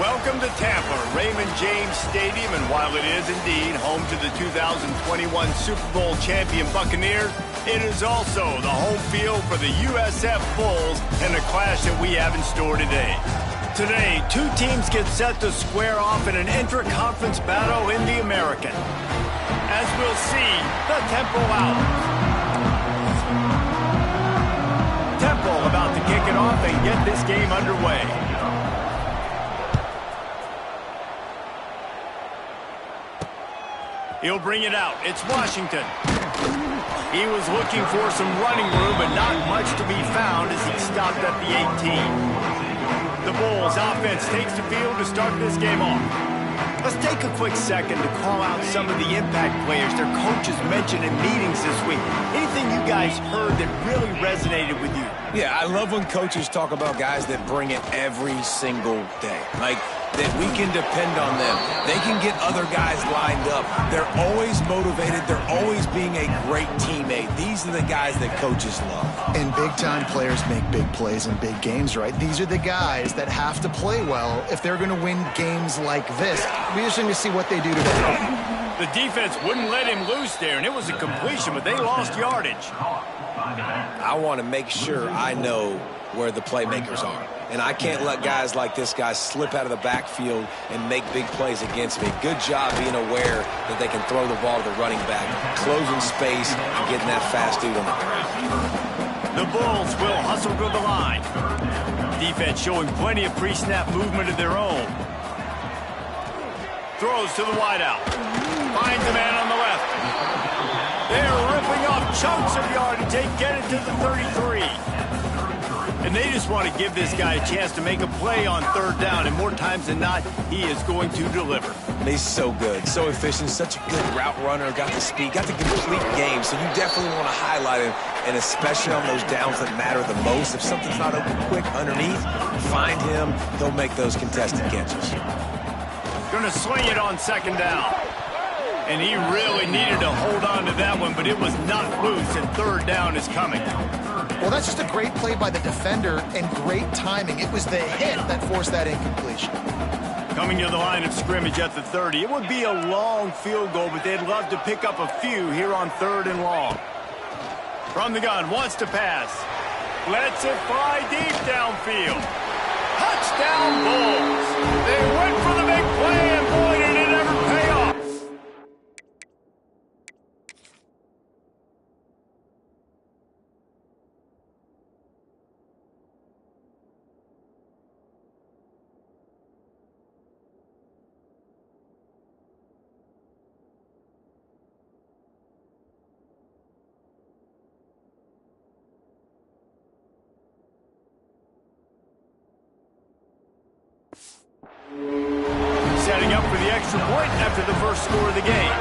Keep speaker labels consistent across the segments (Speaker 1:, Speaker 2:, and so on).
Speaker 1: Welcome to Tampa, Raymond James Stadium, and while it is indeed home to the 2021 Super Bowl champion Buccaneers, it is also the home field for the USF Bulls and the clash that we have in store today. Today, two teams get set to square off in an intra-conference battle in the American. As we'll see, the Temple out. Temple about to kick it off and get this game underway. He'll bring it out. It's Washington. He was looking for some running room, but not much to be found as he stopped at the 18. The Bulls offense takes the field to start this game off. Let's take a quick second to call out some of the impact players their coaches mentioned in meetings this week. Anything you guys heard that really resonated with you?
Speaker 2: Yeah, I love when coaches talk about guys that bring it every single day. Like, that we can depend on them. They can get other guys lined up. They're always motivated. They're always being a great teammate. These are the guys that coaches love.
Speaker 3: And big-time players make big plays in big games, right? These are the guys that have to play well if they're going to win games like this. We just need to see what they do today.
Speaker 1: The defense wouldn't let him loose there, and it was a completion, but they lost yardage.
Speaker 2: I want to make sure I know where the playmakers are. And I can't let guys like this guy slip out of the backfield and make big plays against me. Good job being aware that they can throw the ball to the running back, closing space, and getting that fast dude on the ground.
Speaker 1: The Bulls will hustle to the line. Defense showing plenty of pre-snap movement of their own. Throws to the wideout. Finds a man on the left. They're ripping off chunks of yardage. They get it to the 33. And they just want to give this guy a chance to make a play on third down, and more times than not, he is going to deliver.
Speaker 2: He's so good, so efficient, such a good route runner, got the speed, got the complete game, so you definitely want to highlight him, and especially on those downs that matter the most. If something's not open quick underneath, find him, he'll make those contested catches.
Speaker 1: Going to swing it on second down. And he really needed to hold on to that one, but it was not loose, and third down is coming.
Speaker 3: Well, that's just a great play by the defender and great timing. It was the hit that forced that incompletion.
Speaker 1: Coming to the line of scrimmage at the 30. It would be a long field goal, but they'd love to pick up a few here on third and long. From the gun, wants to pass. Lets it fly deep downfield. Touchdown Bulls. They went for the big play, and boy, did it ever pay off. Setting up for the extra point after the first score of the game.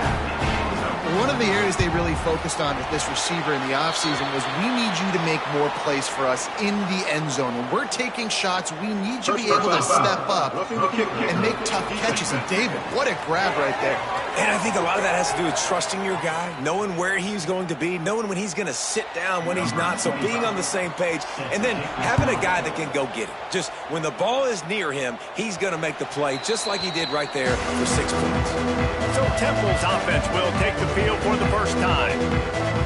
Speaker 3: One of the areas they really focused on with this receiver in the offseason was we need you to make more plays for us in the end zone. When we're taking shots, we need you to be able to step up and make tough catches. And David, what a grab right there.
Speaker 2: And I think a lot of that has to do with trusting your guy, knowing where he's going to be, knowing when he's going to sit down, when he's not, so being on the same page, and then having a guy that can go get it. Just when the ball is near him, he's going to make the play, just like he did right there for 6 points.
Speaker 1: So Temple's offense will take the field for the first time.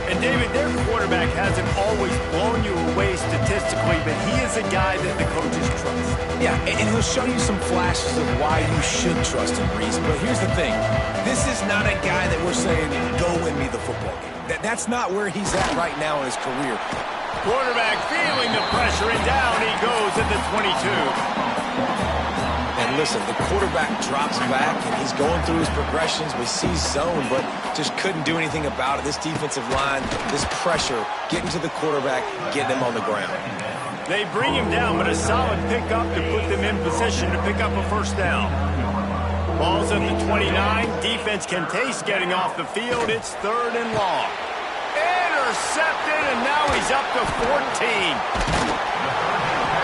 Speaker 1: And David, their quarterback hasn't always blown you away statistically, but he is a guy that the coaches trust.
Speaker 2: Yeah, and he'll show you some flashes of why you should trust him, Reese. But here's the thing. This is not a guy that we're saying, go win me the football game. That's not where he's at right now in his career.
Speaker 1: Quarterback feeling the pressure, and down he goes at the 22.
Speaker 2: And listen, the quarterback drops back, and he's going through his progressions. We see zone, but just couldn't do anything about it. This defensive line, this pressure, getting to the quarterback, getting him on the ground.
Speaker 1: They bring him down, but a solid pickup to put them in position to pick up a first down. Ball's at the 29. Defense can taste getting off the field. It's third and long. Intercepted, and now he's up to 14.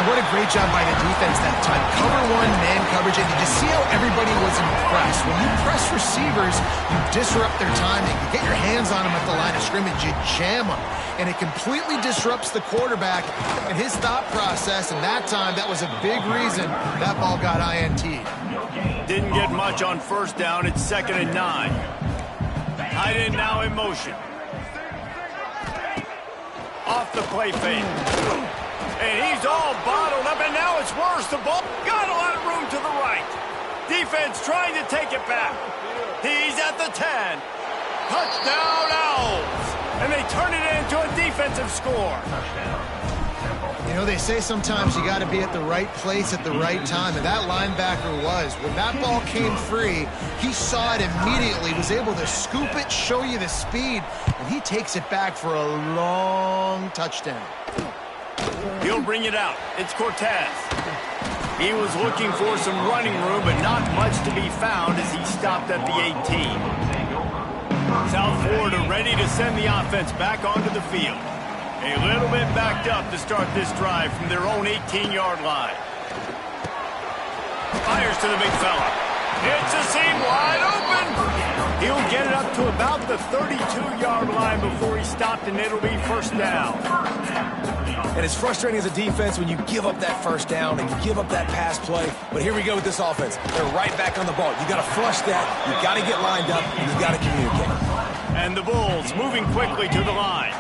Speaker 3: What a great job by the defense that time. Cover one, man coverage, and you just see how everybody was impressed. When you press receivers, you disrupt their timing. You get your hands on them at the line of scrimmage, you jam them. And it completely disrupts the quarterback and his thought process. And that time, that was a big reason that ball got INT'd.
Speaker 1: Didn't get much on first down. It's 2nd and 9. Tight end now in motion. Off the play fake. And he's all bottled up, and now it's worse. The ball got a lot of room to the right. Defense trying to take it back. He's at the 10. Touchdown Owls. And they turn it into a defensive score.
Speaker 3: You know, they say sometimes you got to be at the right place at the right time, and that linebacker was. When that ball came free, he saw it immediately, was able to scoop it, show you the speed, and he takes it back for a long touchdown.
Speaker 1: He'll bring it out. It's Cortez. He was looking for some running room, but not much to be found as he stopped at the 18. South Florida ready to send the offense back onto the field. A little bit backed up to start this drive from their own 18-yard line. Fires to the big fella. It's a seam wide open. He'll get it up to about the 32-yard line before he stopped, and it'll be first down.
Speaker 2: And it's frustrating as a defense when you give up that first down and you give up that pass play. But here we go with this offense. They're right back on the ball. You got to flush that. You got to get lined up, and you got to communicate.
Speaker 1: And the Bulls moving quickly to the line.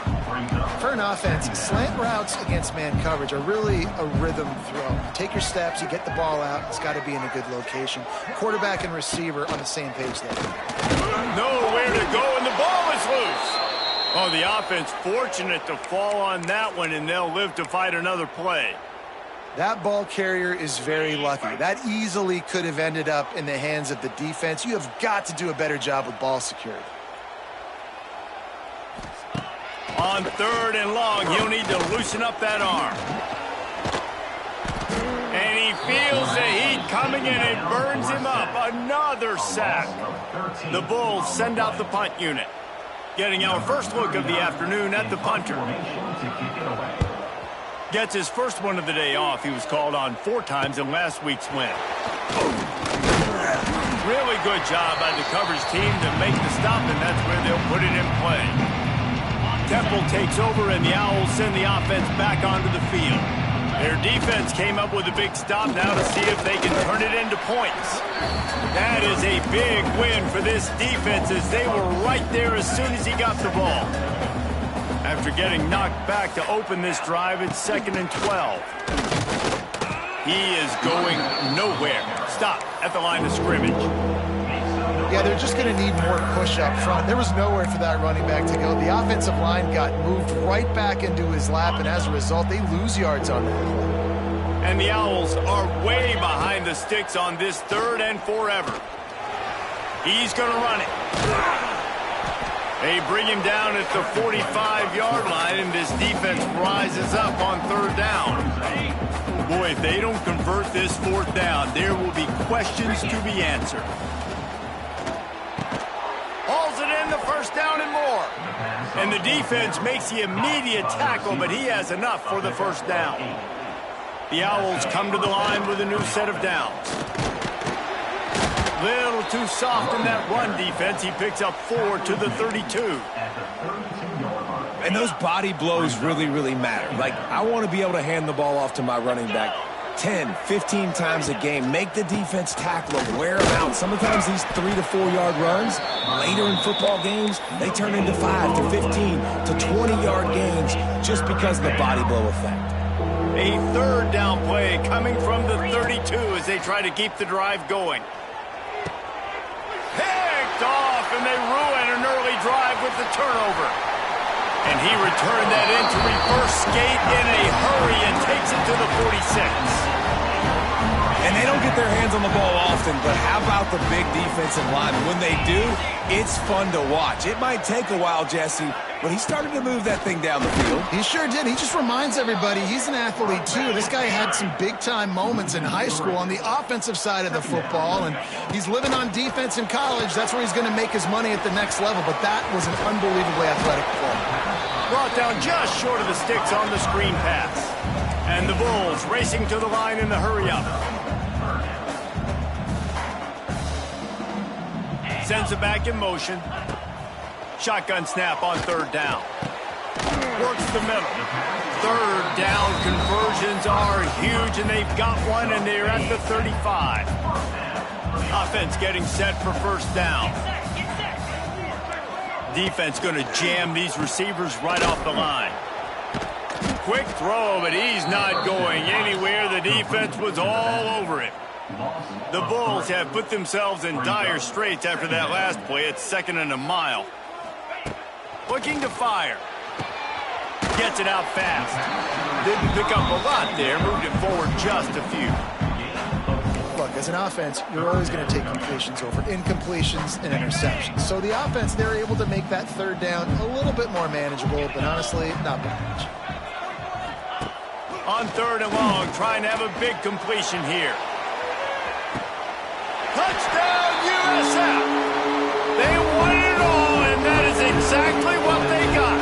Speaker 3: For an offense, slant routes against man coverage are really a rhythm throw. You take your steps, you get the ball out, it's got to be in a good location. Quarterback and receiver on the same page there.
Speaker 1: Nowhere to go, and the ball is loose. Oh, the offense fortunate to fall on that one, and they'll live to fight another play.
Speaker 3: That ball carrier is very lucky. That easily could have ended up in the hands of the defense. You have got to do a better job with ball security.
Speaker 1: On 3rd and long, he'll need to loosen up that arm. And he feels the heat coming in. It burns him up. Another sack. The Bulls send out the punt unit. Getting our first look of the afternoon at the punter. Gets his first one of the day off. He was called on 4 times in last week's win. Really good job by the coverage team to make the stop, and that's where they'll put it in play. Temple takes over, and the Owls send the offense back onto the field. Their defense came up with a big stop now to see if they can turn it into points. That is a big win for this defense as they were right there as soon as he got the ball. After getting knocked back to open this drive, it's 2nd and 12. He is going nowhere. Stop at the line of scrimmage.
Speaker 3: Yeah, they're just going to need more push up front. There was nowhere for that running back to go. The offensive line got moved right back into his lap, and as a result, they lose yards on that play.
Speaker 1: And the Owls are way behind the sticks on this 3rd and forever. He's going to run it. They bring him down at the 45-yard line, and this defense rises up on 3rd down. Boy, if they don't convert this 4th down, there will be questions to be answered. Hauls it in, the first down and more. And the defense makes the immediate tackle, but he has enough for the first down. The Owls come to the line with a new set of downs. Little too soft in that run defense. He picks up 4 to the 32.
Speaker 2: And those body blows really, really matter. Like, I want to be able to hand the ball off to my running back 10, 15 times a game. Make the defense tackle him, wear him out. Sometimes these 3 to 4 yard runs, later in football games, they turn into 5 to 15 to 20-yard gains just because of the body blow effect.
Speaker 1: A 3rd down play coming from the 32 as they try to keep the drive going. Picked off, and they ruin an early drive with the turnover. And he returned that into reverse skate in a hurry and takes it to the 46.
Speaker 2: And they don't get their hands on the ball often, but how about the big defensive line? When they do, it's fun to watch. It might take a while, Jesse, but he started to move that thing down the field.
Speaker 3: He sure did. He just reminds everybody he's an athlete, too. This guy had some big-time moments in high school on the offensive side of the football, and he's living on defense in college. That's where he's going to make his money at the next level, but that was an unbelievably athletic play.
Speaker 1: Brought down just short of the sticks on the screen pass. And the Bulls racing to the line in the hurry-up. Sends it back in motion. Shotgun snap on 3rd down. Works the middle. 3rd down conversions are huge, and they've got one, and they're at the 35. Offense getting set for first down. Defense going to jam these receivers right off the line. Quick throw, but he's not going anywhere. The defense was all over it. The Bulls have put themselves in dire straits after that last play. It's 2nd and a mile. Looking to fire. Gets it out fast. Didn't pick up a lot there. Moved it forward just a few.
Speaker 3: Look, as an offense, you're always going to take completions over incompletions and interceptions. So the offense, they're able to make that 3rd down a little bit more manageable, but honestly, not very much.
Speaker 1: On 3rd and long, trying to have a big completion here. Touchdown, USF! They won it all, and that is exactly what they got.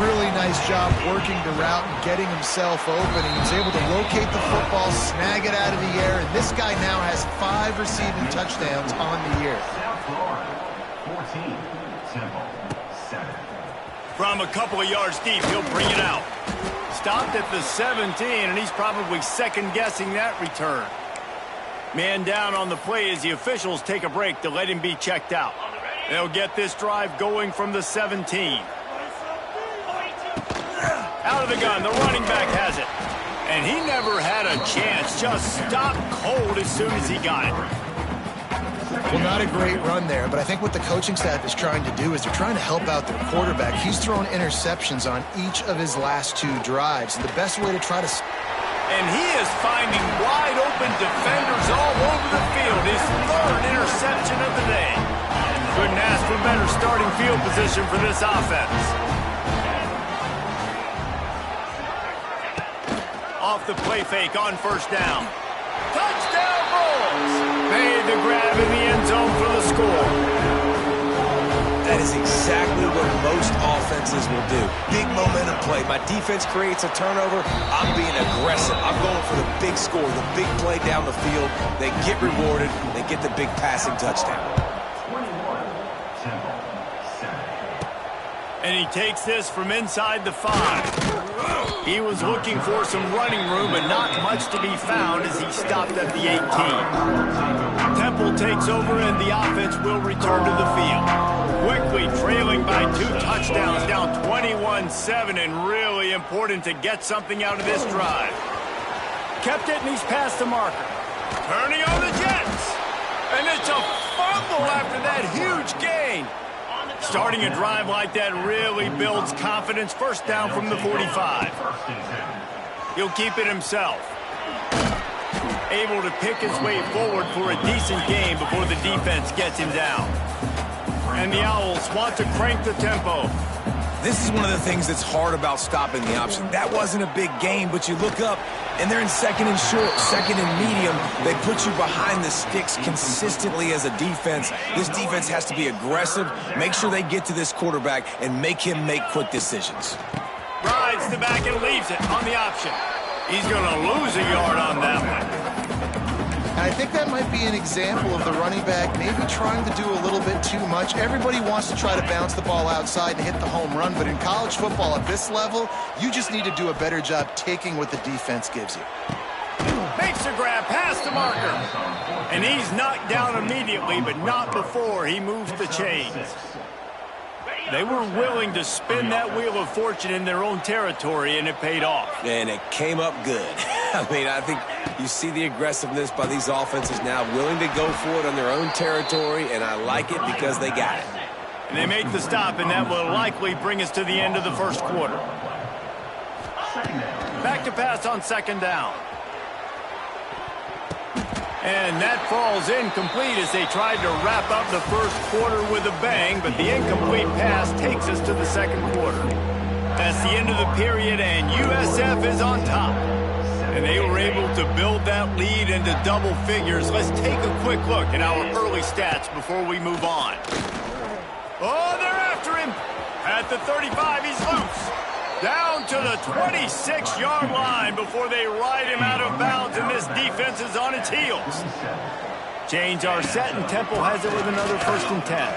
Speaker 3: Really nice job working the route and getting himself open. He was able to locate the football, snag it out of the air, and this guy now has 5 receiving touchdowns on the year.
Speaker 1: From a couple of yards deep, he'll bring it out. Stopped at the 17, and he's probably second-guessing that return. Man down on the play as the officials take a break to let him be checked out. They'll get this drive going from the 17. Out of the gun, the running back has it. And he never had a chance, just stopped cold as soon as he got it.
Speaker 3: Well, not a great run there, but I think what the coaching staff is trying to do is they're trying to help out their quarterback. He's thrown interceptions on each of his last 2 drives. And the best way to try to...
Speaker 1: And he is finding wide open defenders all over the field. His 3rd interception of the day. Couldn't ask for better starting field position for this offense. Off the play fake on 1st down. Touchdown Bulls! Made the grab in the end zone for the score.
Speaker 2: That is exactly what most offenses will do. Big momentum play. My defense creates a turnover. I'm being aggressive. I'm going for the big score, the big play down the field. They get rewarded. They get the big passing touchdown.
Speaker 1: And he takes this from inside the 5. He was looking for some running room, but not much to be found as he stopped at the 18. Temple takes over, and the offense will return to the field. Quickly trailing by 2 touchdowns, down 21-7, and really important to get something out of this drive. Kept it, and he's past the marker. Turning on the Jets. And it's a fumble after that huge gain. Starting a drive like that really builds confidence. 1st down from the 45. He'll keep it himself. Able to pick his way forward for a decent game before the defense gets him down. And the Owls want to crank the tempo.
Speaker 2: This is one of the things that's hard about stopping the option. That wasn't a big game, but you look up, and they're in 2nd and short, 2nd and medium. They put you behind the sticks consistently as a defense. This defense has to be aggressive, make sure they get to this quarterback, and make him make quick decisions.
Speaker 1: Rides the back and leaves it on the option. He's going to lose a yard on that one.
Speaker 3: And I think that might be an example of the running back maybe trying to do a little bit too much. Everybody wants to try to bounce the ball outside and hit the home run, but in college football at this level, you just need to do a better job taking what the defense gives you.
Speaker 1: Makes a grab past the marker. And he's knocked down immediately, but not before he moves the chains. They were willing to spin that wheel of fortune in their own territory, and it paid off.
Speaker 2: And it came up good. I mean, I think you see the aggressiveness by these offenses now, willing to go for it on their own territory, and I like it because they got it.
Speaker 1: And they make the stop, and that will likely bring us to the end of the 1st quarter. Back to pass on 2nd down. And that falls incomplete as they tried to wrap up the 1st quarter with a bang, but the incomplete pass takes us to the 2nd quarter. That's the end of the period, and USF is on top. And they were able to build that lead into double figures. Let's take a quick look at our early stats before we move on. Oh, they're after him. At the 35, he's loose. Down to the 26-yard line before they ride him out of bounds, and this defense is on its heels. Chains are set, and Temple has it with another 1st and 10.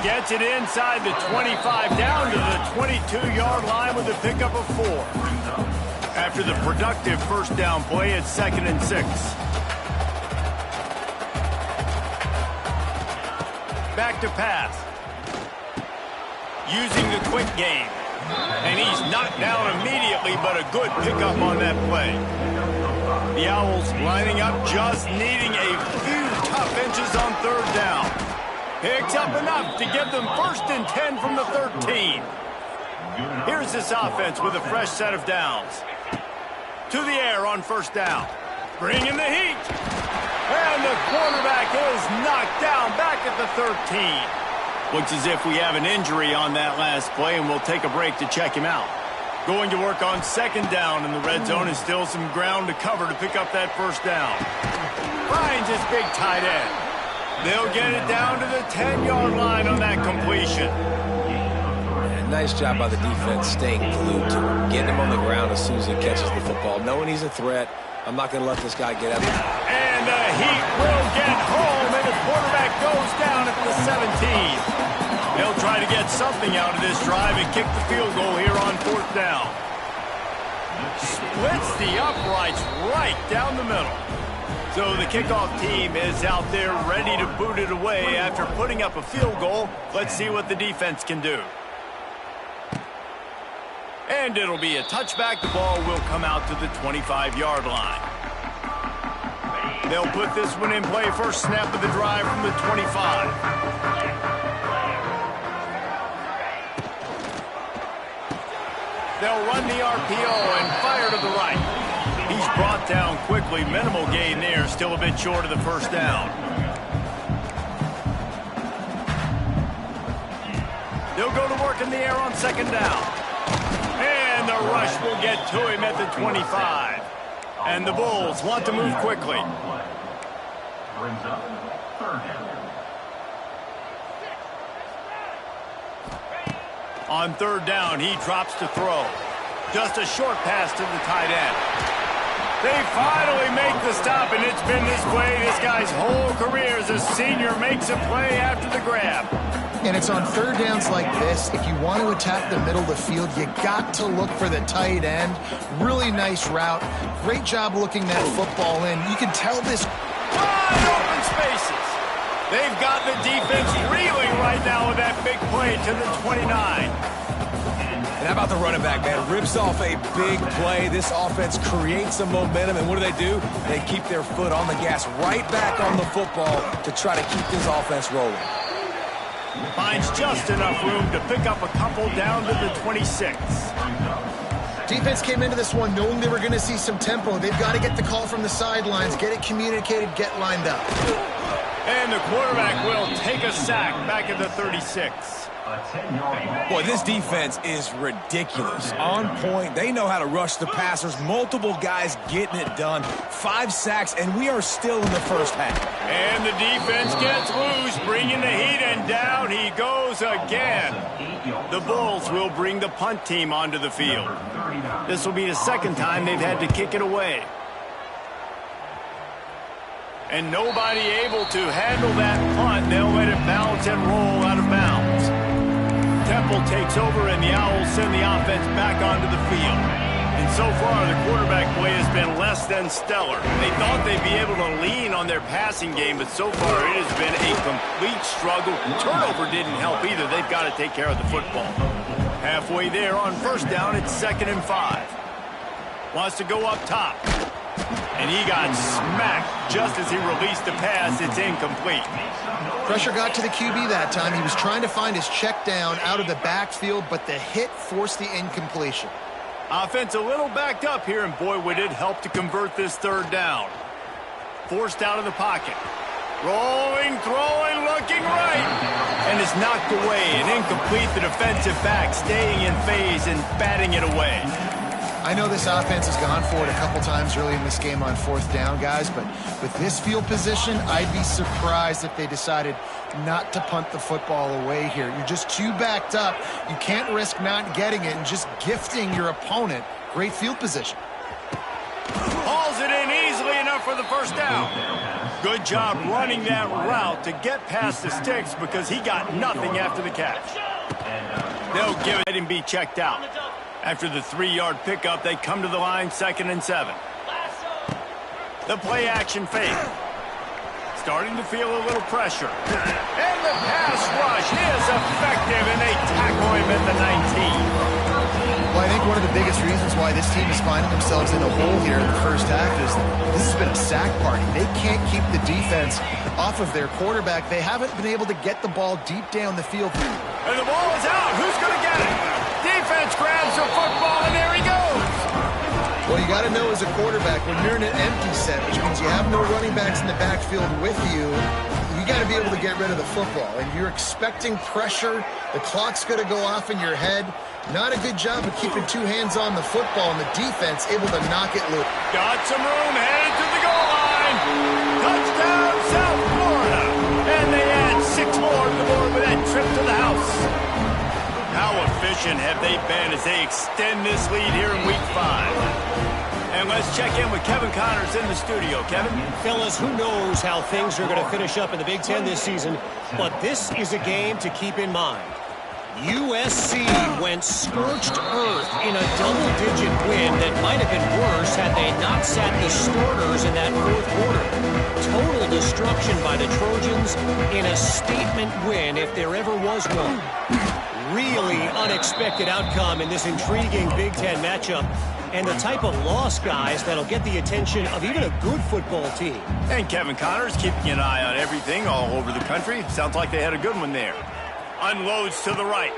Speaker 1: Gets it inside the 25, down to the 22-yard line with a pickup of 4. After the productive 1st down play, it's 2nd and 6. back to pass. Using the quick game. And he's knocked down immediately, but a good pickup on that play. The Owls lining up, just needing a few tough inches on third down. Picks up enough to give them 1st and 10 from the 13. Here's this offense with a fresh set of downs. To the air on 1st down. Bringing the heat. And the quarterback is knocked down back at the 13. Looks as if we have an injury on that last play, and we'll take a break to check him out. Going to work on 2nd down in the red zone, and still some ground to cover to pick up that 1st down. Finds his big tight end. They'll get it down to the 10-yard line on that completion.
Speaker 2: And nice job by the defense staying glued to him, getting him on the ground as soon as he catches the football. Knowing he's a threat, I'm not going to let this guy get out of it.
Speaker 1: And the Heat will get home, and the quarterback goes down at the 17. They'll try to get something out of this drive and kick the field goal here on 4th down. Splits the uprights right down the middle. So the kickoff team is out there ready to boot it away after putting up a field goal. Let's see what the defense can do. And it'll be a touchback. The ball will come out to the 25-yard line. They'll put this one in play. 1st snap of the drive from the 25. They'll run the RPO and fire to the right. He's brought down quickly. Minimal gain there. Still a bit short of the 1st down. They'll go to work in the air on 2nd down. And the rush will get to him at the 25. And the Bulls want to move quickly.
Speaker 4: Brings up 3rd down.
Speaker 1: On 3rd down, he drops to throw. Just a short pass to the tight end. They finally make the stop, and it's been this way this guy's whole career as a senior makes a play after the grab.
Speaker 3: And it's on 3rd downs like this. If you want to attack the middle of the field, you got to look for the tight end. Really nice route. Great job looking that football in. You can tell this
Speaker 1: wide open spaces. They've got the defense reeling right now with that big play to the 29.
Speaker 2: And how about the running back, man? Rips off a big play. This offense creates some momentum, and what do? They keep their foot on the gas right back on the football to try to keep this offense rolling.
Speaker 1: Finds just enough room to pick up a couple down to the 26.
Speaker 3: Defense came into this one knowing they were going to see some tempo. They've got to get the call from the sidelines, get it communicated, get lined up.
Speaker 1: And the quarterback will take a sack back at the 36.
Speaker 2: Boy, this defense is ridiculous. On point. They know how to rush the passers. Multiple guys getting it done. 5 sacks, and we are still in the 1st half.
Speaker 1: And the defense gets loose, bringing the heat, and down he goes again. The Bulls will bring the punt team onto the field. This will be the 2nd time they've had to kick it away. And nobody able to handle that punt. They'll let it bounce and roll out of bounds. Temple takes over, and the Owls send the offense back onto the field. And so far, the quarterback play has been less than stellar. They thought they'd be able to lean on their passing game, but so far it has been a complete struggle. Turnover didn't help either. They've got to take care of the football. Halfway there on 1st down, it's 2nd and 5. Wants to go up top. And he got smacked just as he released the pass. It's incomplete.
Speaker 3: Pressure got to the QB that time. He was trying to find his check down out of the backfield, but the hit forced the incompletion.
Speaker 1: Offense a little backed up here, and boy, would it help to convert this 3rd down. Forced out of the pocket. Rolling, throwing, looking right. And is knocked away and incomplete. The defensive back staying in phase and batting it away.
Speaker 3: I know this offense has gone for it a couple times early in this game on 4th down, guys, but with this field position, I'd be surprised if they decided not to punt the football away here. You're just too backed up. You can't risk not getting it and just gifting your opponent great field position.
Speaker 1: Hauls it in easily enough for the 1st down. Good job running that route to get past the sticks because he got nothing after the catch. They'll give it and be checked out. After the 3-yard pickup, they come to the line, 2nd and 7. The play action fake. starting to feel a little pressure. And the pass rush is effective, and they tackle him at the 19.
Speaker 3: Well, I think one of the biggest reasons why this team is finding themselves in a hole here in the first half is this has been a sack party. They can't keep the defense off of their quarterback. They haven't been able to get the ball deep down the field.
Speaker 1: And the ball is out. Who's going to get it? Defense grabs the football, and there he goes.
Speaker 3: Well, you got to know as a quarterback, when you're in an empty set, which means you have no running backs in the backfield with you, you got to be able to get rid of the football. And you're expecting pressure. The clock's going to go off in your head. Not a good job of keeping two hands on the football, and the defense able to knock it loose.
Speaker 1: Got some room, headed to the goal line. Touchdown, South Florida. And they add 6 more to the board with that trip to the house. How efficient have they been as they extend this lead here in Week 5? And let's check in with Kevin Connors in the studio. Kevin?
Speaker 5: Fellas, who knows how things are going to finish up in the Big Ten this season, but this is a game to keep in mind. USC went scorched earth in a double-digit win that might have been worse had they not sat the starters in that fourth quarter. Total destruction by the Trojans in a statement win if there ever was one. Really unexpected outcome in this intriguing Big Ten matchup, and the type of loss, guys, that'll get the attention of even a good football team.
Speaker 1: And Kevin Connors keeping an eye on everything all over the country. Sounds like they had a good one there. Unloads to the right.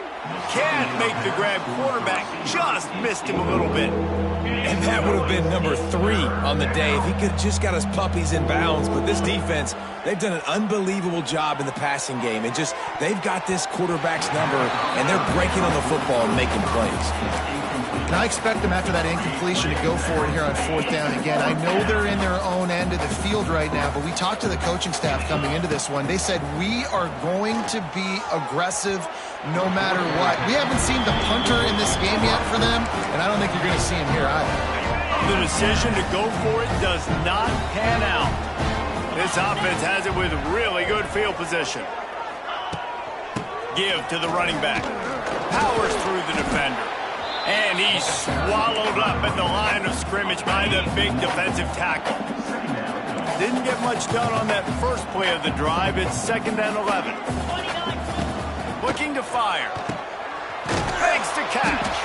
Speaker 1: Can't make the grab. Quarterback just missed him a little bit.
Speaker 2: And that would have been number 3 on the day if he could have just got his puppies in bounds. But this defense, they've done an unbelievable job in the passing game. And just, they've got this quarterback's number, and they're breaking on the football and making plays.
Speaker 3: And I expect them after that incompletion to go for it here on 4th down again. I know they're in their own end of the field right now, but we talked to the coaching staff coming into this one. They said, we are going to be aggressive no matter what. We haven't seen the punter in this game yet for them, and I don't think you're going to see him here either.
Speaker 1: The decision to go for it does not pan out. This offense has it with really good field position. Give to the running back. Powers through the defender. And he's swallowed up at the line of scrimmage by the big defensive tackle. Didn't get much done on that first play of the drive. It's 2nd and 11. Looking to fire. Fakes to catch.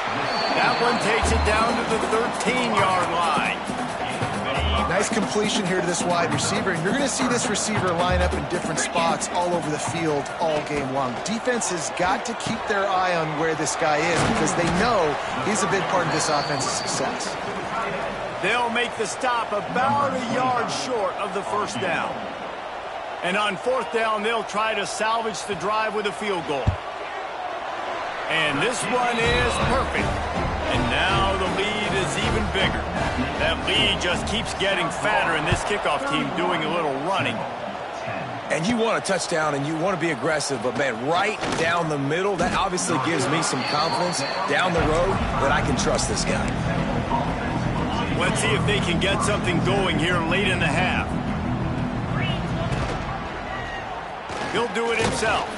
Speaker 1: That one takes it down to the 13-yard line.
Speaker 3: Nice completion here to this wide receiver, and you're going to see this receiver line up in different spots all over the field all game long. Defense has got to keep their eye on where this guy is because they know he's a big part of this offense's success.
Speaker 1: They'll make the stop about a yard short of the first down. And on 4th down, they'll try to salvage the drive with a field goal. And this one is perfect. And now the lead is even bigger. That lead just keeps getting fatter, and this kickoff team doing a little running.
Speaker 2: And you want a touchdown, and you want to be aggressive, but, man, right down the middle, that obviously gives me some confidence down the road that I can trust this guy.
Speaker 1: Let's see if they can get something going here late in the half. He'll do it himself.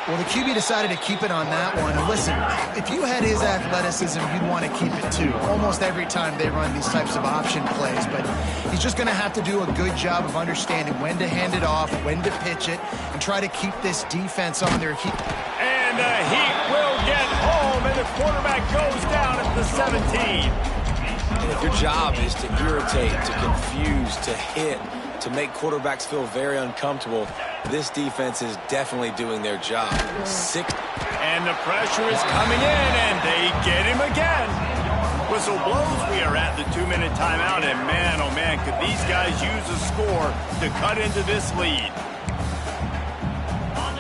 Speaker 3: Well, the QB decided to keep it on that one. And listen, if you had his athleticism, you'd want to keep it too. Almost every time they run these types of option plays. But he's just going to have to do a good job of understanding when to hand it off, when to pitch it, and try to keep this defense on their heat.
Speaker 1: And the Heat will get home, and the quarterback goes down at the 17.
Speaker 2: And if your job is to irritate, to confuse, to hit, to make quarterbacks feel very uncomfortable, this defense is definitely doing their job.
Speaker 1: And the pressure is coming in, and they get him again. Whistle blows. We are at the 2-minute timeout, and man, oh man, could these guys use a score to cut into this lead.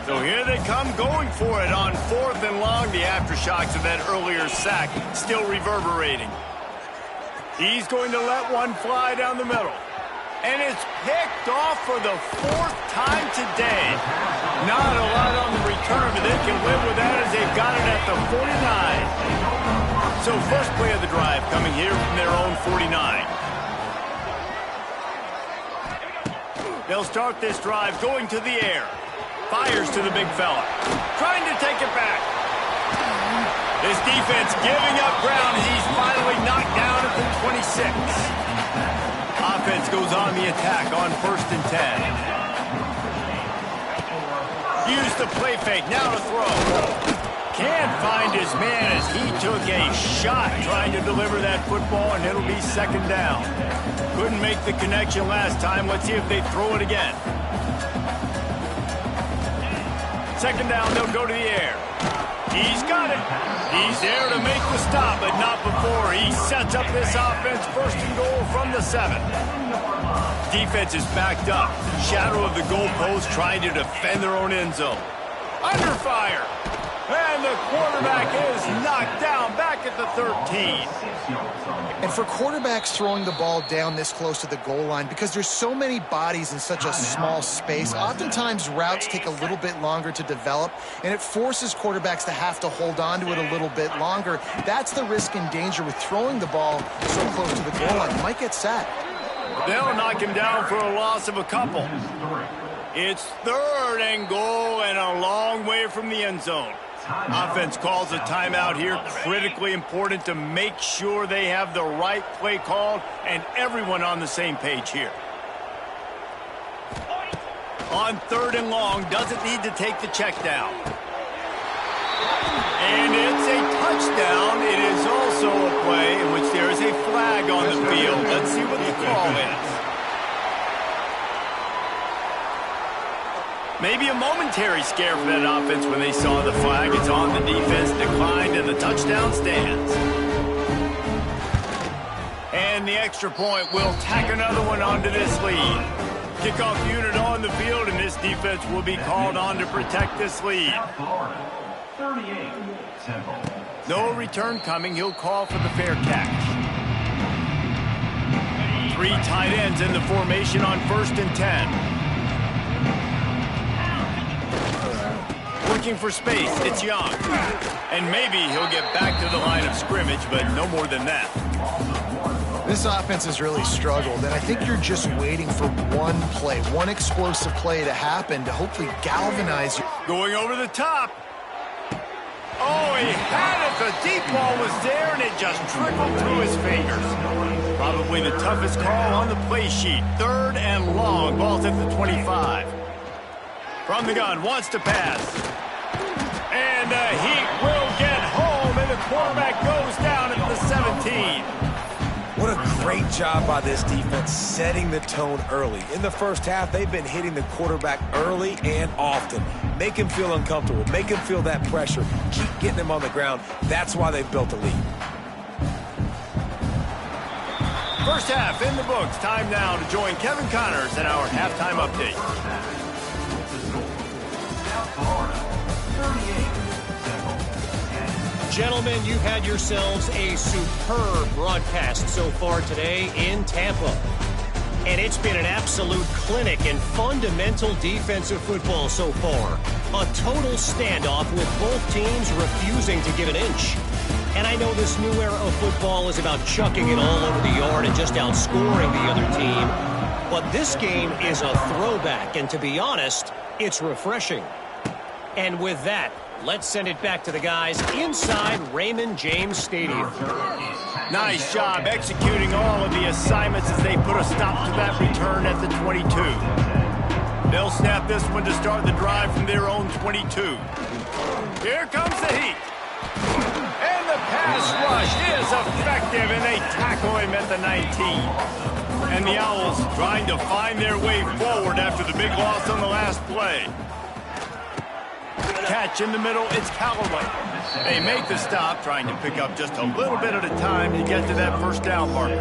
Speaker 1: So here they come going for it on 4th and long. The aftershocks of that earlier sack still reverberating. He's going to let one fly down the middle. And it's picked off for the 4th time today. Not a lot on the return, but they can live with that as they've got it at the 49. So first play of the drive coming here from their own 49. They'll start this drive going to the air. Fires to the big fella. Trying to take it back. This defense giving up ground as he's finally knocked down at the 26. Offense goes on the attack on 1st and 10. Use the play fake, now to throw. Can't find his man as he took a shot trying to deliver that football, and it'll be second down. Couldn't make the connection last time. Let's see if they throw it again. Second down, they'll go to the air. He's got it. He's there to make the stop, but not before he sets up this offense. First and goal from the 7. Defense is backed up. Shadow of the goalpost trying to defend their own end zone. Under fire. And the quarterback is knocked down back at the 13.
Speaker 3: And for quarterbacks throwing the ball down this close to the goal line, because there's so many bodies in such a small space, oftentimes routes take a little bit longer to develop, and it forces quarterbacks to have to hold on to it a little bit longer. That's the risk and danger with throwing the ball so close to the goal line. You might get sacked.
Speaker 1: They'll knock him down for a loss of a couple. It's third and goal and a long way from the end zone. Offense calls a timeout here. Critically important to make sure they have the right play called and everyone on the same page here. On third and long, doesn't need to take the check down. And it's a touchdown. It is also a play in which there is a flag on the field. Let's see what the call is. Maybe a momentary scare for that offense when they saw the flag. It's on the defense, declined, and the touchdown stands. And the extra point will tack another one onto this lead. Kickoff unit on the field, and this defense will be called on to protect this lead. No return coming. He'll call for the fair catch. 3 tight ends in the formation on 1st and 10. Looking for space, it's Young. And maybe he'll get back to the line of scrimmage, but no more than that.
Speaker 3: This offense has really struggled, and I think you're just waiting for one play, one explosive play to happen to hopefully galvanize you.
Speaker 1: Going over the top. Oh, he had it. The deep ball was there, and it just trickled through his fingers. Probably the toughest call on the play sheet. 3rd and long. Ball's at the 25. From the gun, wants to pass. And the Heat will get home, and the quarterback goes down at the 17.
Speaker 2: What a great job by this defense setting the tone early. In the first half, they've been hitting the quarterback early and often. Make him feel uncomfortable. Make him feel that pressure. Keep getting him on the ground. That's why they've built a lead.
Speaker 1: First half in the books. Time now to join Kevin Connors in our halftime update.
Speaker 5: Gentlemen, you've had yourselves a superb broadcast so far today in Tampa. And it's been an absolute clinic in fundamental defensive football so far. A total standoff with both teams refusing to give an inch. And I know this new era of football is about chucking it all over the yard and just outscoring the other team. But this game is a throwback, and to be honest, it's refreshing. And with that, let's send it back to the guys inside Raymond James Stadium.
Speaker 1: Nice job executing all of the assignments as they put a stop to that return at the 22. They'll snap this one to start the drive from their own 22. Here comes the Heat. And the pass rush is effective, and they tackle him at the 19. And the Owls trying to find their way forward after the big loss on the last play. Catch in the middle, it's Callaway. They make the stop, trying to pick up just a little bit at a time to get to that first down marker.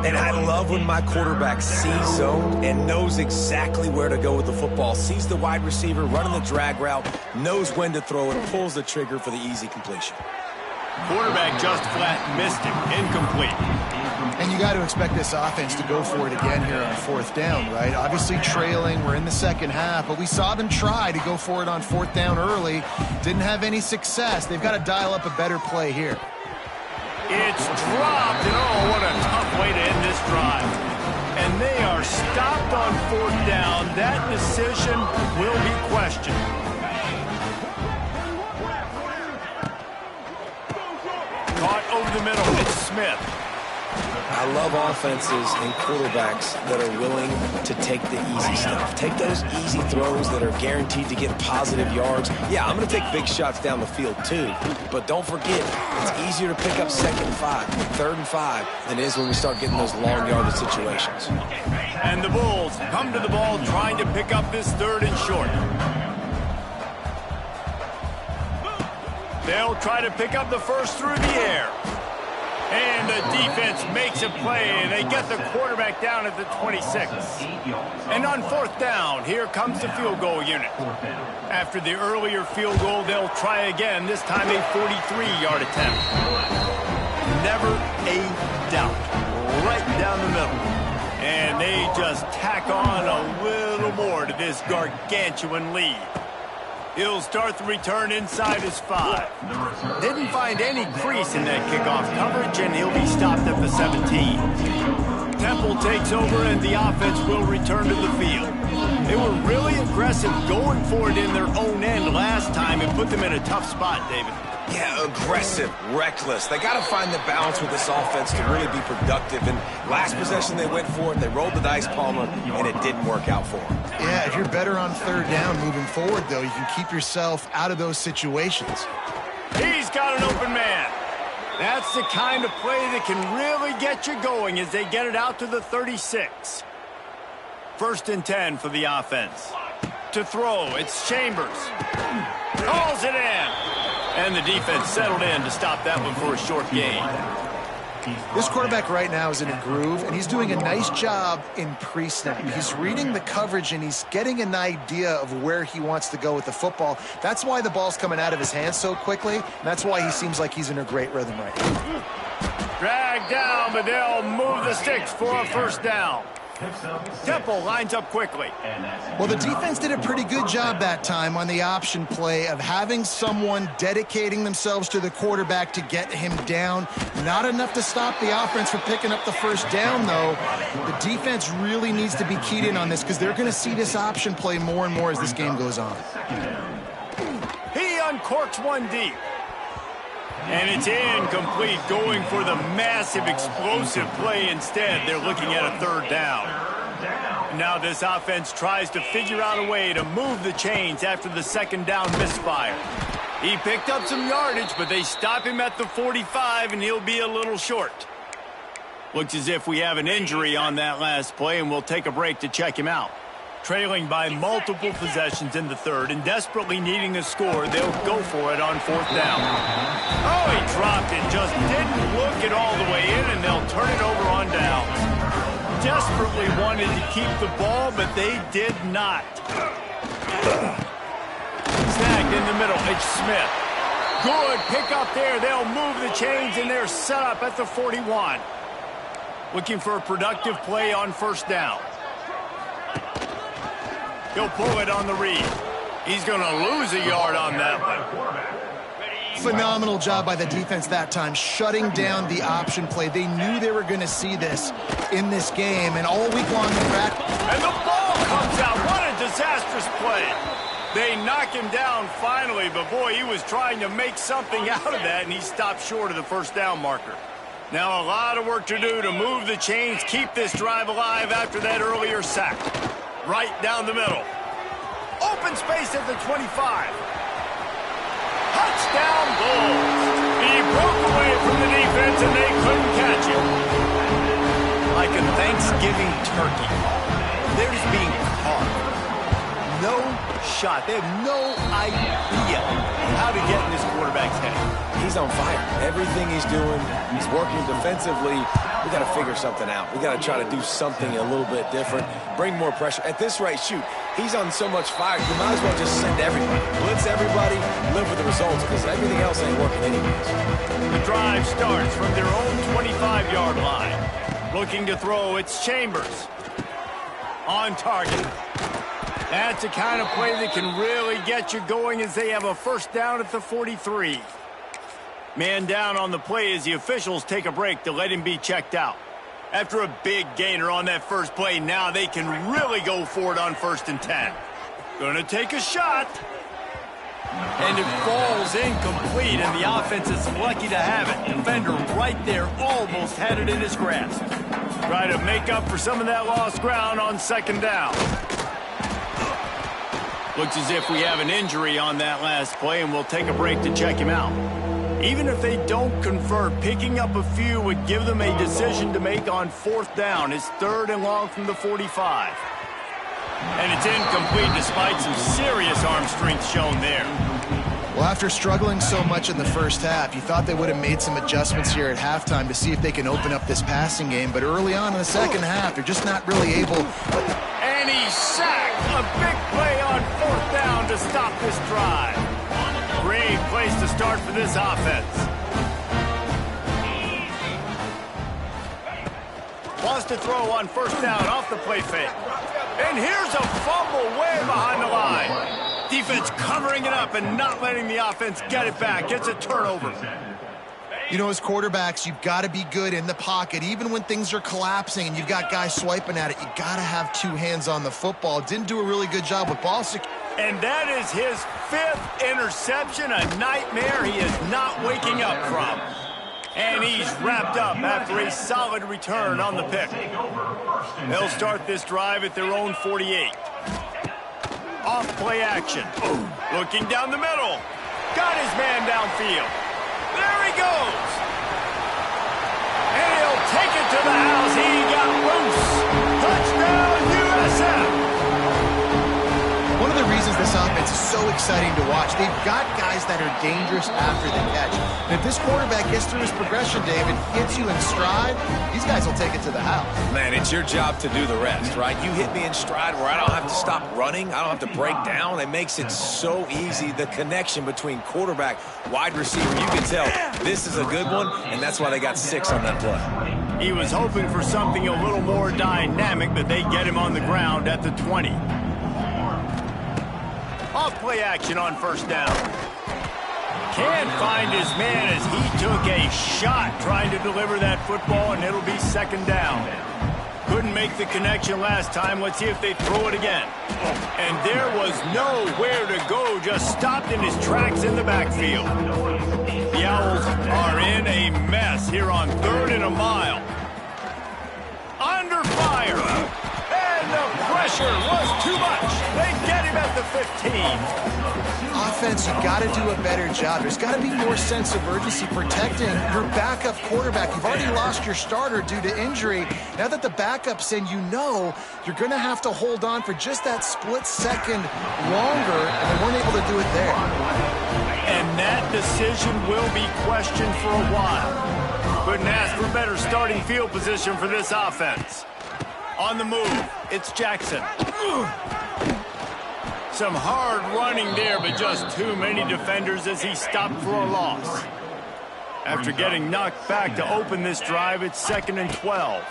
Speaker 2: And I love when my quarterback sees zone and knows exactly where to go with the football. Sees the wide receiver running the drag route, knows when to throw it, pulls the trigger for the easy completion.
Speaker 1: Quarterback just flat missed him, incomplete.
Speaker 3: And you got to expect this offense to go for it again here on 4th down, right? Obviously trailing, we're in the second half, but we saw them try to go for it on 4th down early. Didn't have any success. They've got to dial up a better play here.
Speaker 1: It's dropped, and oh, what a tough way to end this drive. And they are stopped on 4th down. That decision will be questioned. Caught over the middle, it's Smith.
Speaker 2: I love offenses and quarterbacks that are willing to take the easy stuff. Take those easy throws that are guaranteed to get positive yards. Yeah, I'm going to take big shots down the field too, but don't forget, it's easier to pick up 2nd and 5, 3rd and 5 than it is when we start getting those long yardage situations.
Speaker 1: And the Bulls come to the ball trying to pick up this 3rd and short. They'll try to pick up the first through the air. And the defense makes a play, and they get the quarterback down at the 26. And on 4th down, here comes the field goal unit. After the earlier field goal, they'll try again, this time a 43-yard attempt. Never a doubt. Right down the middle. And they just tack on a little more to this gargantuan lead. He'll start the return inside his 5. Didn't find any crease in that kickoff coverage, and he'll be stopped at the 17. Temple takes over, and the offense will return to the field. They were really aggressive going for it in their own end last time and put them in a tough spot, David.
Speaker 2: Yeah, aggressive, reckless. They got to find the balance with this offense to really be productive. And last possession, they went for it. They rolled the dice, Palmer, and it didn't work out for them.
Speaker 3: Yeah, if you're better on 3rd down moving forward, though, you can keep yourself out of those situations.
Speaker 1: He's got an open man. That's the kind of play that can really get you going as they get it out to the 36. 1st and 10 for the offense. To throw, it's Chambers. Calls it in. And the defense settled in to stop that one for a short gain.
Speaker 3: This quarterback right now is in a groove, and he's doing a nice job in pre-snap. He's reading the coverage, and he's getting an idea of where he wants to go with the football. That's why the ball's coming out of his hands so quickly, and that's why he seems like he's in a great rhythm right now.
Speaker 1: Dragged down, but they'll move the sticks for a 1st down. Temple lines up quickly.
Speaker 3: Well, the defense did a pretty good job that time on the option play of having someone dedicating themselves to the quarterback to get him down. Not enough to stop the offense from picking up the 1st down, though. The defense really needs to be keyed in on this because they're going to see this option play more and more as this game goes on.
Speaker 1: He uncorks one deep. And it's incomplete, going for the massive explosive play instead. They're looking at a 3rd down. Now this offense tries to figure out a way to move the chains after the 2nd down misfire. He picked up some yardage, but they stop him at the 45, and he'll be a little short. Looks as if we have an injury on that last play, and we'll take a break to check him out. Trailing by multiple possessions in the 3rd and desperately needing a score, they'll go for it on 4th down. Oh, he dropped it, just didn't look it all the way in, and they'll turn it over on downs. Desperately wanted to keep the ball, but they did not. Snagged in the middle, it's Smith. Good pick up there. They'll move the chains, and they're set up at the 41. Looking for a productive play on 1st down. He'll pull it on the read. He's going to lose a yard on that one.
Speaker 3: Phenomenal job by the defense that time, shutting down the option play. They knew they were going to see this in this game, and all week long in practice.
Speaker 1: And the ball comes out. What a disastrous play. They knock him down finally, but boy, he was trying to make something out of that, and he stopped short of the 1st down marker. Now a lot of work to do to move the chains, keep this drive alive after that earlier sack. Right down the middle. Open space at the 25. Touchdown Bulls. He broke away from the defense and they couldn't catch him. Like a Thanksgiving turkey. They're just being caught. No shot. They have no idea how to get in this quarterback's head.
Speaker 2: He's on fire. Everything he's doing, he's working defensively. We got to figure something out. We got to try to do something a little bit different, bring more pressure. At this rate, shoot, he's on so much fire, you might as well just send everybody. Blitz everybody, live with the results, because everything else ain't working anyways.
Speaker 1: The drive starts from their own 25-yard line. Looking to throw, it's Chambers. On target. That's the kind of play that can really get you going as they have a 1st down at the 43. Man down on the play as the officials take a break to let him be checked out. After a big gainer on that first play, now they can really go for it on 1st and 10. Gonna take a shot. And it falls incomplete, and the offense is lucky to have it. Defender right right there, almost had it in his grasp. Try to make up for some of that lost ground on second down. Looks as if we have an injury on that last play, and we'll take a break to check him out. Even if they don't convert, picking up a few would give them a decision to make on fourth down. It's 3rd and long from the 45. And it's incomplete despite some serious arm strength shown there.
Speaker 3: Well, after struggling so much in the first half, you thought they would have made some adjustments here at halftime to see if they can open up this passing game. But early on in the second half, they're just not really able.
Speaker 1: And he's sacked. A big play on fourth down to stop this drive. Great place to start for this offense. Wants to throw on first down off the play fake. And here's a fumble way behind the line. Defense covering it up and not letting the offense get it back. Gets a turnover.
Speaker 3: You know, as quarterbacks, you've got to be good in the pocket. Even when things are collapsing and you've got guys swiping at it, you got to have 2 hands on the football. Didn't do a really good job with ball security.
Speaker 1: And that is his 5th interception, a nightmare he is not waking up from. And he's wrapped up after a solid return on the pick. They'll start this drive at their own 48. Off play action. Looking down the middle. Got his man downfield. There he goes. And he'll take it to the house. He got loose. Touchdown, USF.
Speaker 3: One of the reasons this offense is so exciting to watch, they've got guys that are dangerous after the catch. And if this quarterback gets through his progression, David, hits you in stride, these guys will take it to the house.
Speaker 2: Man, it's your job to do the rest, right? You hit me in stride where I don't have to stop running. I don't have to break down. It makes it so easy. The connection between quarterback, wide receiver, you can tell this is a good one, and that's why they got 6 on that play.
Speaker 1: He was hoping for something a little more dynamic, but they get him on the ground at the 20. Off play action on first down. Can't find his man as he took a shot trying to deliver that football, and it'll be second down. Couldn't make the connection last time. Let's see if they throw it again. And there was nowhere to go, just stopped in his tracks in the backfield. The Owls are in a mess here on 3rd and a mile. Under fire. And the pressure was too much. They get him at the 15.
Speaker 3: Offense, you got to do a better job. There's got to be more sense of urgency protecting your backup quarterback. You've already lost your starter due to injury. Now that the backup's in, you know you're going to have to hold on for just that split second longer, and they weren't able to do it there.
Speaker 1: And that decision will be questioned for a while. Couldn't ask for better starting field position for this offense. On the move, it's Jackson. Some hard running there, but just too many defenders as he stopped for a loss. After getting knocked back to open this drive, it's 2nd and 12.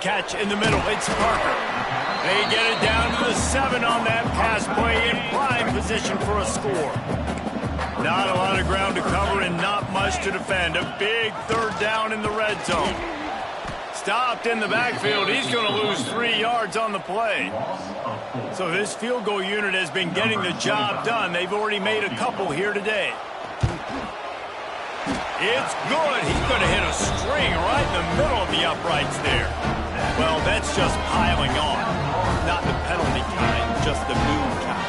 Speaker 1: Catch in the middle, it's Parker. They get it down to the 7 on that pass play in prime position for a score. Not a lot of ground to cover and not much to defend. A big 3rd down in the red zone. Stopped in the backfield. He's going to lose 3 yards on the play. So this field goal unit has been getting the job done. They've already made a couple here today. It's good. He's going to hit a string right in the middle of the uprights there. Well, that's just piling on. Not the penalty kind, just the move kind.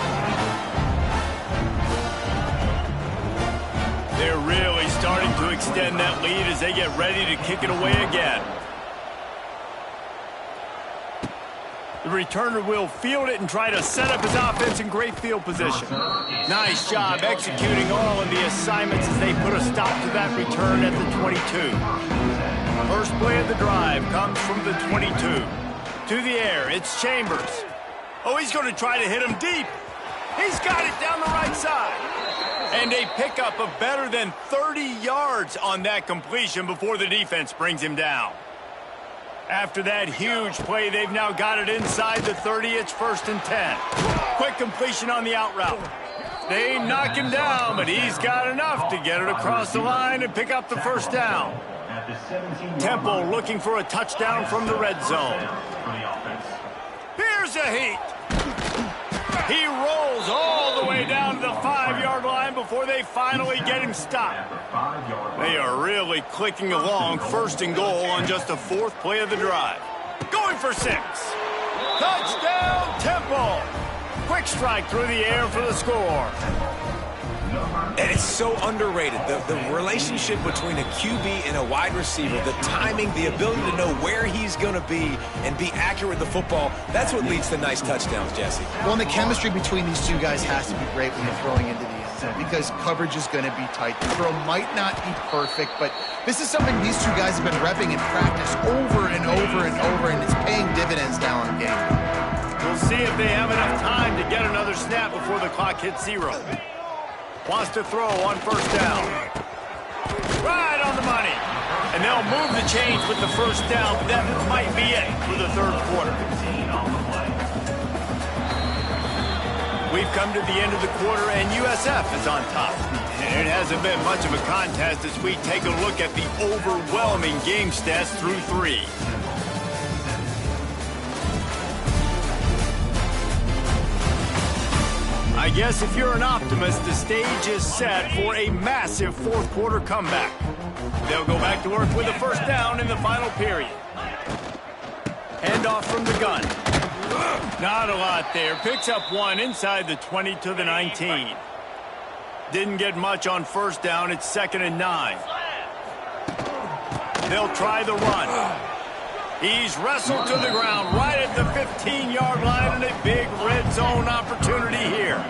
Speaker 1: They're really starting to extend that lead as they get ready to kick it away again. The returner will field it and try to set up his offense in great field position. Nice job executing all of the assignments as they put a stop to that return at the 22. First play of the drive comes from the 22. To the air, it's Chambers. Oh, he's going to try to hit him deep. He's got it down the right side. And a pickup of better than 30 yards on that completion before the defense brings him down. After that huge play, they've now got it inside the 30. It's 1st and 10. Quick completion on the out route. They knock him down, but he's got enough to get it across the line and pick up the first down. Temple looking for a touchdown from the red zone. Here's a heat. He rolls all the way down to the 5-yard line before before they finally get him stopped. They are really clicking along. First and goal on just the 4th play of the drive. Going for 6. Touchdown, Temple. Quick strike through the air for the score.
Speaker 2: And it's so underrated. The relationship between a QB and a wide receiver, the timing, the ability to know where he's going to be and be accurate with the football, that's what leads to nice touchdowns, Jesse.
Speaker 3: Well, and the chemistry between these two guys has to be great when you're throwing into the end zone because coverage is going to be tight. The throw might not be perfect, but this is something these two guys have been repping in practice over and over and over, and it's paying dividends now in game.
Speaker 1: We'll see if they have enough time to get another snap before the clock hits 0. Wants to throw on first down. Right on the money. And they'll move the chains with the first down, but that might be it for the 3rd quarter. We've come to the end of the quarter, and USF is on top. And it hasn't been much of a contest as we take a look at the overwhelming game stats through 3. I guess if you're an optimist, the stage is set for a massive 4th quarter comeback. They'll go back to work with a first down in the final period. Handoff from the gun. Not a lot there. Picks up 1 inside the 20 to the 19. Didn't get much on first down. It's 2nd and 9. They'll try the run. He's wrestled to the ground right at the 15-yard line, and a big red zone opportunity here.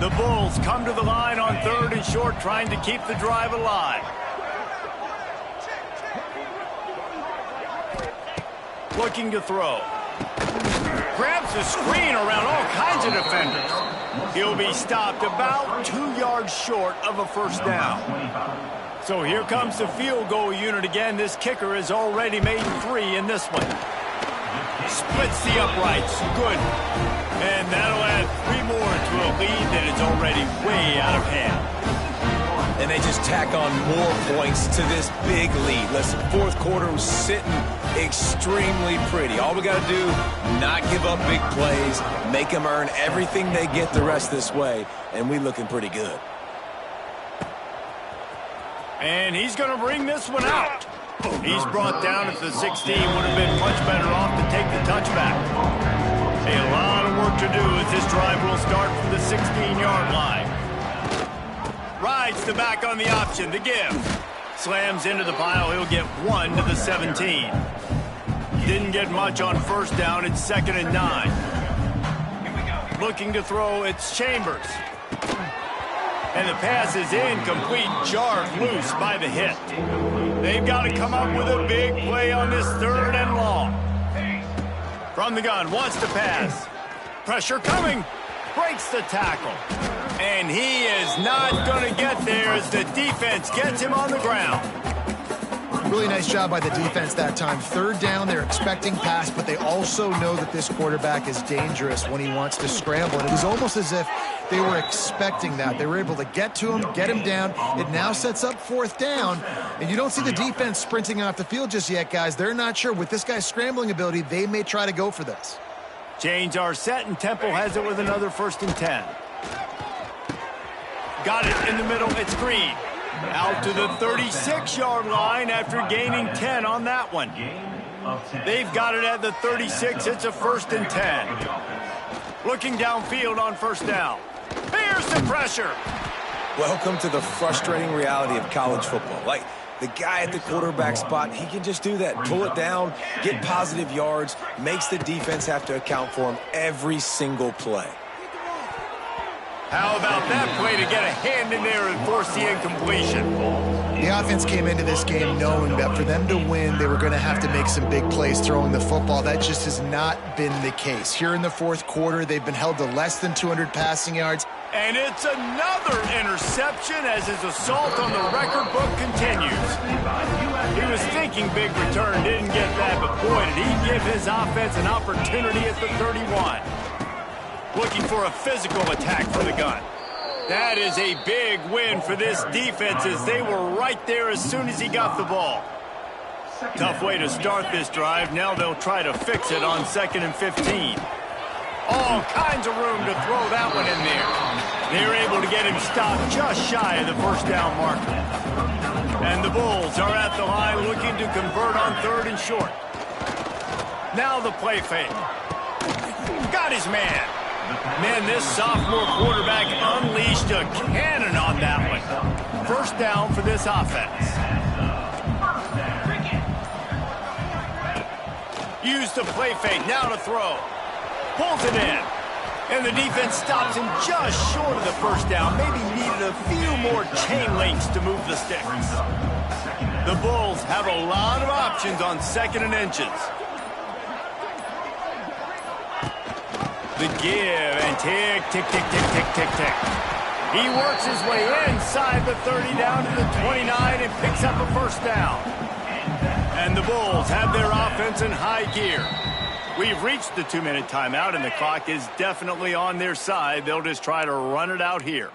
Speaker 1: The Bulls come to the line on 3rd and short, trying to keep the drive alive. Looking to throw. Grabs the screen around all kinds of defenders. He'll be stopped about 2 yards short of a first down. So here comes the field goal unit again. This kicker has already made 3 in this one. Splits the uprights. Good. And that'll add 3 more to a lead that is already way out of hand.
Speaker 2: And they just tack on more points to this big lead. Listen, 4th quarter was sitting extremely pretty. All we got to do, not give up big plays, make them earn everything they get the rest this way, and we looking pretty good.
Speaker 1: And he's going to bring this one out. He's brought down at the 16. Would have been much better off to take the touchback. A lot of work to do as this drive will start from the 16-yard line. Rides the back on the option. The give. Slams into the pile. He'll get 1 to the 17. Didn't get much on first down. It's 2nd and 9. Looking to throw. It's Chambers. And the pass is incomplete, jarred loose by the hit. They've got to come up with a big play on this 3rd and long. From the gun, wants to pass. Pressure coming. Breaks the tackle. And he is not going to get there as the defense gets him on the ground.
Speaker 3: Really nice job by the defense that time. 3rd down, they're expecting pass, but they also know that this quarterback is dangerous when he wants to scramble. And it was almost as if they were expecting that. They were able to get to him, get him down. It now sets up 4th down, and you don't see the defense sprinting off the field just yet, guys. They're not sure. With this guy's scrambling ability, they may try to go for this.
Speaker 1: Chains are set, and Temple has it with another 1st and 10. Got it in the middle. It's Green. Out to the 36-yard line after gaining 10 on that one. They've got it at the 36. It's a 1st and 10. Looking downfield on first down. Here's the pressure.
Speaker 2: Welcome to the frustrating reality of college football. Like, the guy at the quarterback spot, he can just do that. Pull it down, get positive yards, makes the defense have to account for him every single play.
Speaker 1: How about that play to get a hand in there and force the incompletion?
Speaker 3: The offense came into this game knowing that for them to win, they were going to have to make some big plays throwing the football. That just has not been the case. Here in the 4th quarter, they've been held to less than 200 passing yards.
Speaker 1: And it's another interception as his assault on the record book continues. He was thinking big return, didn't get that, but boy, did he give his offense an opportunity at the 31. Looking for a physical attack for the gun. That is a big win for this defense as they were right there as soon as he got the ball. Tough way to start this drive. Now they'll try to fix it on 2nd and 15. All kinds of room to throw that one in there. They're able to get him stopped just shy of the first down marker. And the Bulls are at the line looking to convert on 3rd and short. Now the play fake. Got his man. Man, this sophomore quarterback unleashed a cannon on that one. First down for this offense. Use the play fake, now to throw. Pulls it in. And the defense stops him just short of the first down. Maybe needed a few more chain links to move the sticks. The Bulls have a lot of options on 2nd and inches. The give and tick, tick, tick, tick, tick, tick, tick. He works his way inside the 30 down to the 29 and picks up a first down. And the Bulls have their offense in high gear. We've reached the 2-minute timeout, and the clock is definitely on their side. They'll just try to run it out here.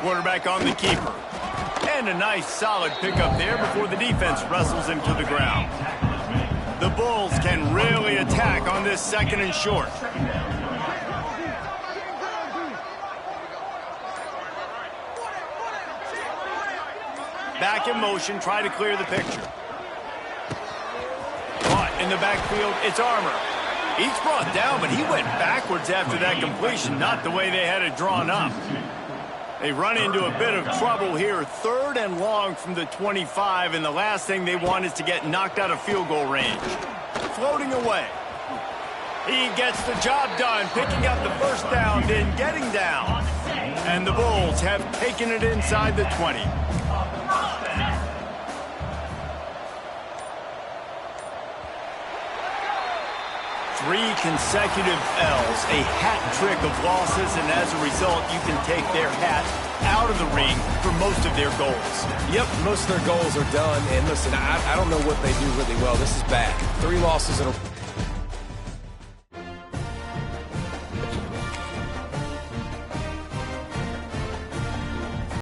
Speaker 1: Quarterback on the keeper. And a nice solid pickup there before the defense wrestles him to the ground. The Bulls can really attack on this 2nd and short. Back in motion, try to clear the picture. Caught in the backfield, it's Armour. He's brought down, but he went backwards after that completion, not the way they had it drawn up. They run into a bit of trouble here, 3rd and long from the 25, and the last thing they want is to get knocked out of field goal range. Floating away. He gets the job done, picking up the first down, then getting down. And the Bulls have taken it inside the 20. Three consecutive L's, a hat trick of losses, and as a result, you can take their hat out of the ring for most of their goals.
Speaker 2: Yep, most of their goals are done. And listen, I don't know what they do really well. This is bad. 3 losses in a